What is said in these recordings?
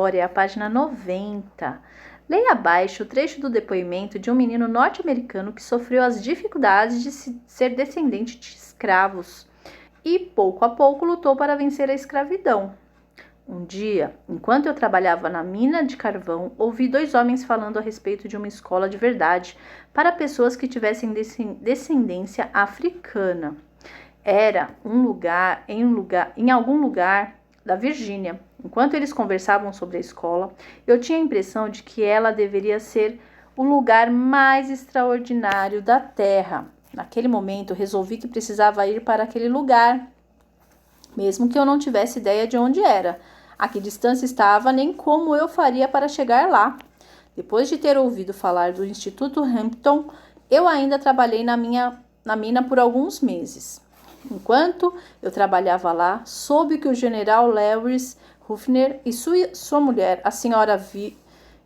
história é a página 90. Leia abaixo o trecho do depoimento de um menino norte-americano que sofreu as dificuldades de ser descendente de escravos e, pouco a pouco, lutou para vencer a escravidão. Um dia, enquanto eu trabalhava na mina de carvão, ouvi dois homens falando a respeito de uma escola de verdade para pessoas que tivessem descendência africana. Era em algum lugar da Virgínia. Enquanto eles conversavam sobre a escola, eu tinha a impressão de que ela deveria ser o lugar mais extraordinário da Terra. Naquele momento, resolvi que precisava ir para aquele lugar, mesmo que eu não tivesse ideia de onde era, a que distância estava, nem como eu faria para chegar lá. Depois de ter ouvido falar do Instituto Hampton, eu ainda trabalhei na mina por alguns meses. Enquanto eu trabalhava lá, soube que o general Lewis Ruffner e sua mulher, a senhora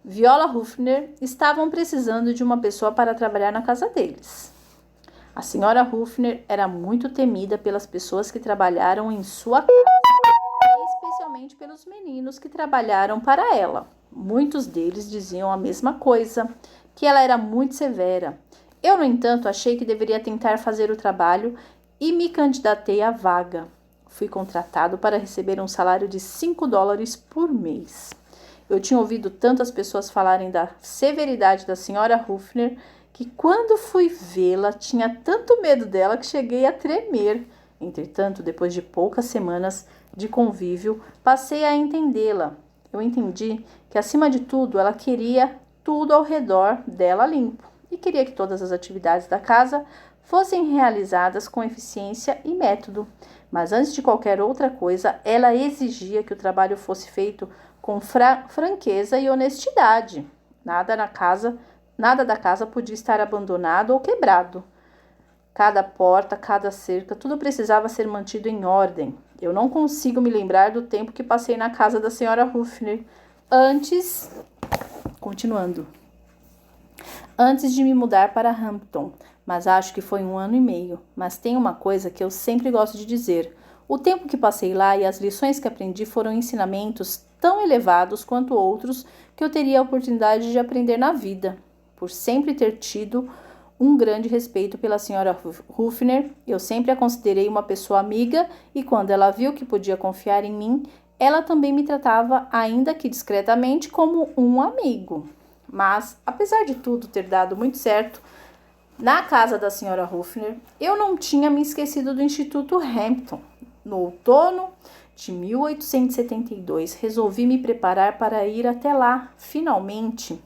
Viola Ruffner, estavam precisando de uma pessoa para trabalhar na casa deles. A senhora Ruffner era muito temida pelas pessoas que trabalharam em sua casa, e especialmente pelos meninos que trabalharam para ela. Muitos deles diziam a mesma coisa, que ela era muito severa. Eu, no entanto, achei que deveria tentar fazer o trabalho e me candidatei à vaga. Fui contratado para receber um salário de $5 por mês. Eu tinha ouvido tantas pessoas falarem da severidade da senhora Ruffner que quando fui vê-la tinha tanto medo dela que cheguei a tremer. Entretanto, depois de poucas semanas de convívio, passei a entendê-la. Eu entendi que, acima de tudo, ela queria tudo ao redor dela limpo e queria que todas as atividades da casa fossem realizadas com eficiência e método. Mas antes de qualquer outra coisa, ela exigia que o trabalho fosse feito com franqueza e honestidade. Nada da casa podia estar abandonado ou quebrado. Cada porta, cada cerca, tudo precisava ser mantido em ordem. Eu não consigo me lembrar do tempo que passei na casa da senhora Ruffner antes de me mudar para Hampton, mas acho que foi 1 ano e meio. Mas tem uma coisa que eu sempre gosto de dizer. O tempo que passei lá e as lições que aprendi foram ensinamentos tão elevados quanto outros que eu teria a oportunidade de aprender na vida. Por sempre ter tido um grande respeito pela senhora Ruffner, eu sempre a considerei uma pessoa amiga e quando ela viu que podia confiar em mim, ela também me tratava, ainda que discretamente, como um amigo. Mas, apesar de tudo ter dado muito certo, na casa da senhora Ruffner, eu não tinha me esquecido do Instituto Hampton. No outono de 1872, resolvi me preparar para ir até lá. Finalmente,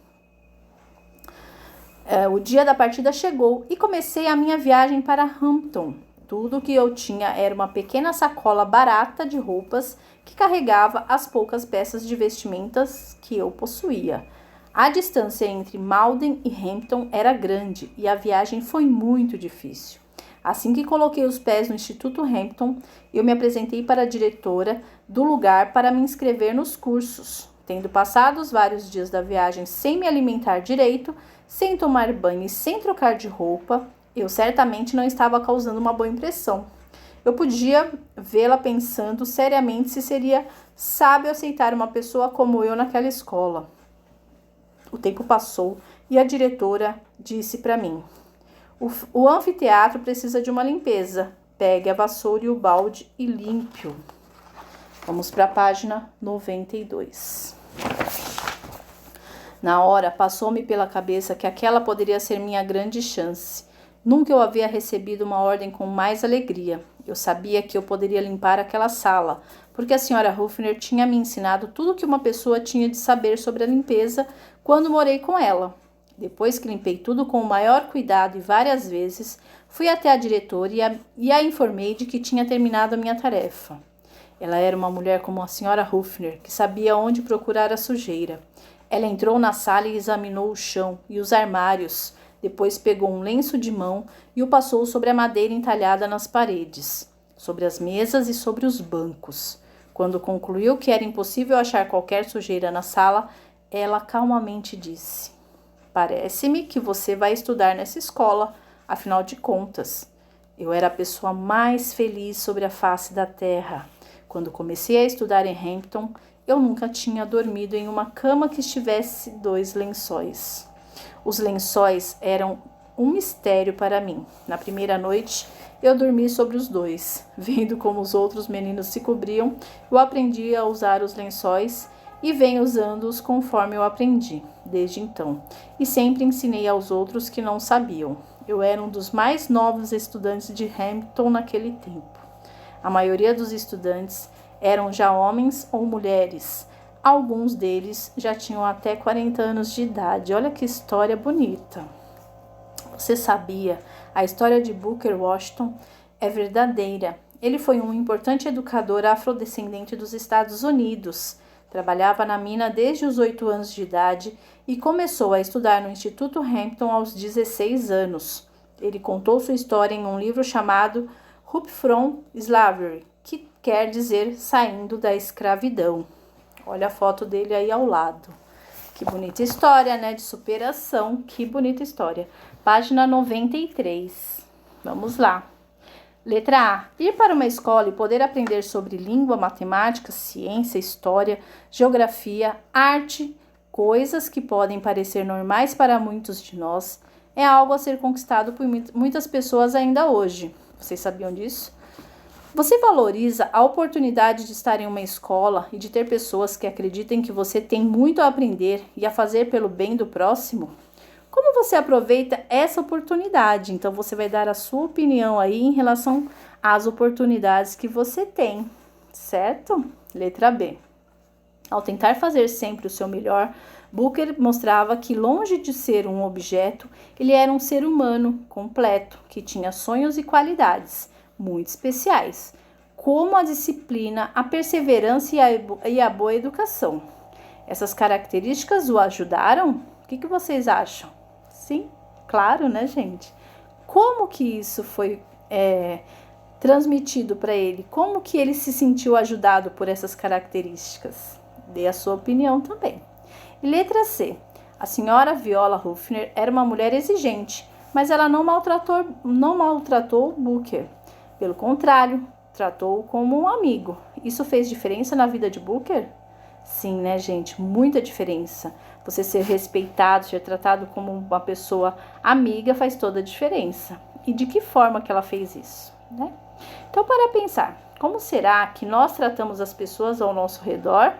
o dia da partida chegou e comecei a minha viagem para Hampton. Tudo o que eu tinha era uma pequena sacola barata de roupas que carregava as poucas peças de vestimentas que eu possuía. A distância entre Malden e Hampton era grande e a viagem foi muito difícil. Assim que coloquei os pés no Instituto Hampton, eu me apresentei para a diretora do lugar para me inscrever nos cursos. Tendo passado os vários dias da viagem sem me alimentar direito, sem tomar banho e sem trocar de roupa, eu certamente não estava causando uma boa impressão. Eu podia vê-la pensando seriamente se seria sábio aceitar uma pessoa como eu naquela escola. O tempo passou e a diretora disse para mim: o anfiteatro precisa de uma limpeza. Pegue a vassoura e o balde e limpe-o. Vamos para a página 92. Na hora, passou-me pela cabeça que aquela poderia ser minha grande chance. Nunca eu havia recebido uma ordem com mais alegria. Eu sabia que eu poderia limpar aquela sala, porque a senhora Ruffner tinha me ensinado tudo o que uma pessoa tinha de saber sobre a limpeza quando morei com ela. Depois que limpei tudo com o maior cuidado e várias vezes, fui até a diretora e a informei de que tinha terminado a minha tarefa. Ela era uma mulher como a senhora Ruffner, que sabia onde procurar a sujeira. Ela entrou na sala e examinou o chão e os armários. Depois pegou um lenço de mão e o passou sobre a madeira entalhada nas paredes, sobre as mesas e sobre os bancos. Quando concluiu que era impossível achar qualquer sujeira na sala, ela calmamente disse: "Parece-me que você vai estudar nessa escola, afinal de contas. Eu era a pessoa mais feliz sobre a face da terra. Quando comecei a estudar em Hampton, Eu nunca tinha dormido em uma cama que estivesse 2 lençóis. Os lençóis eram um mistério para mim. Na primeira noite, eu dormi sobre os 2. Vendo como os outros meninos se cobriam, eu aprendi a usar os lençóis e venho usando-os conforme eu aprendi, desde então. E sempre ensinei aos outros que não sabiam. Eu era um dos mais novos estudantes de Hampton naquele tempo. A maioria dos estudantes eram já homens ou mulheres. Alguns deles já tinham até 40 anos de idade. Olha que história bonita. Você sabia? A história de Booker Washington é verdadeira. Ele foi um importante educador afrodescendente dos Estados Unidos. Trabalhava na mina desde os 8 anos de idade e começou a estudar no Instituto Hampton aos 16 anos. Ele contou sua história em um livro chamado Up From Slavery, que quer dizer saindo da escravidão. Olha a foto dele aí ao lado. Que bonita história, né? De superação. Que bonita história. Página 93. Vamos lá. Letra A. Ir para uma escola e poder aprender sobre língua, matemática, ciência, história, geografia, arte, coisas que podem parecer normais para muitos de nós, é algo a ser conquistado por muitas pessoas ainda hoje. Vocês sabiam disso? Você valoriza a oportunidade de estar em uma escola e de ter pessoas que acreditem que você tem muito a aprender e a fazer pelo bem do próximo? Como você aproveita essa oportunidade? Então, você vai dar a sua opinião aí em relação às oportunidades que você tem, certo? Letra B. Ao tentar fazer sempre o seu melhor, Booker mostrava que, longe de ser um objeto, ele era um ser humano completo, que tinha sonhos e qualidades muito especiais, como a disciplina, a perseverança e a boa educação. Essas características o ajudaram? O que vocês acham? Sim, claro, né, gente? Como que isso foi transmitido para ele? Como que ele se sentiu ajudado por essas características? Dê a sua opinião também. E letra C. A senhora Viola Ruffner era uma mulher exigente, mas ela não maltratou Booker. Pelo contrário, tratou-o como um amigo. Isso fez diferença na vida de Booker? Sim, né, gente? Muita diferença. Você ser respeitado, ser tratado como uma pessoa amiga faz toda a diferença. E de que forma que ela fez isso, né? Então, para pensar, como será que nós tratamos as pessoas ao nosso redor?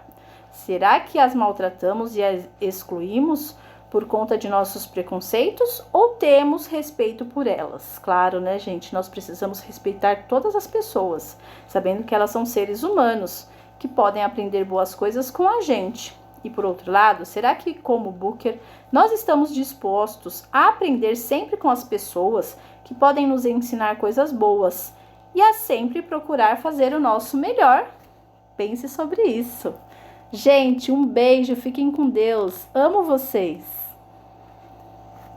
Será que as maltratamos e as excluímos por conta de nossos preconceitos ou temos respeito por elas? Claro, né, gente? Nós precisamos respeitar todas as pessoas, sabendo que elas são seres humanos, que podem aprender boas coisas com a gente. E por outro lado, será que, como Booker, nós estamos dispostos a aprender sempre com as pessoas que podem nos ensinar coisas boas e a sempre procurar fazer o nosso melhor? Pense sobre isso. Gente, um beijo, fiquem com Deus. Amo vocês.